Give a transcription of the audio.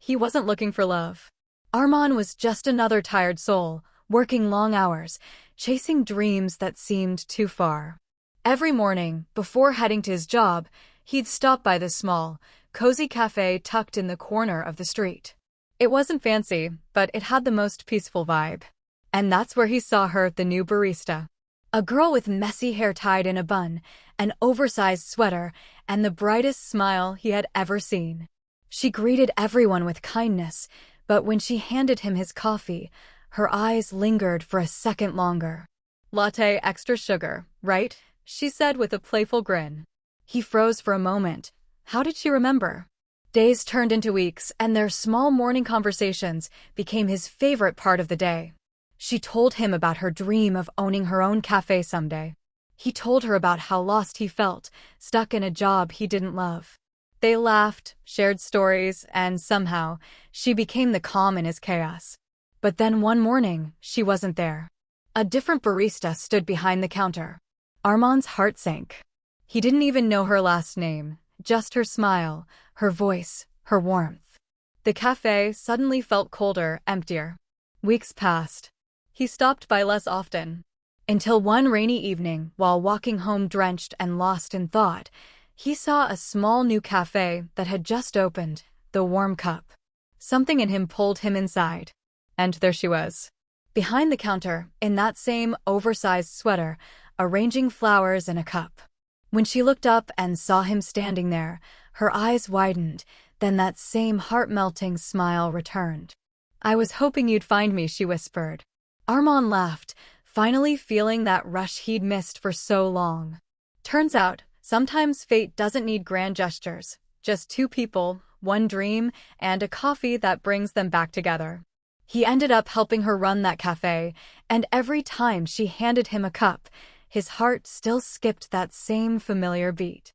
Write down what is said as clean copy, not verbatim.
He wasn't looking for love. Armand was just another tired soul, working long hours, chasing dreams that seemed too far. Every morning, before heading to his job, he'd stop by the small, cozy cafe tucked in the corner of the street. It wasn't fancy, but it had the most peaceful vibe. And that's where he saw her, the new barista. A girl with messy hair tied in a bun, an oversized sweater, and the brightest smile he had ever seen. She greeted everyone with kindness, but when she handed him his coffee, her eyes lingered for a second longer. "Latte extra sugar, right?" she said with a playful grin. He froze for a moment. How did she remember? Days turned into weeks, and their small morning conversations became his favorite part of the day. She told him about her dream of owning her own cafe someday. He told her about how lost he felt, stuck in a job he didn't love. They laughed, shared stories, and somehow, she became the calm in his chaos. But then one morning, she wasn't there. A different barista stood behind the counter. Armand's heart sank. He didn't even know her last name, just her smile, her voice, her warmth. The cafe suddenly felt colder, emptier. Weeks passed. He stopped by less often. Until one rainy evening, while walking home drenched and lost in thought, he saw a small new cafe that had just opened, the Warm Cup. Something in him pulled him inside. And there she was. Behind the counter, in that same oversized sweater, arranging flowers in a cup. When she looked up and saw him standing there, her eyes widened, then that same heart-melting smile returned. "I was hoping you'd find me," she whispered. Armand laughed, finally feeling that rush he'd missed for so long. Turns out, sometimes fate doesn't need grand gestures, just two people, one dream, and a coffee that brings them back together. He ended up helping her run that cafe, and every time she handed him a cup, his heart still skipped that same familiar beat.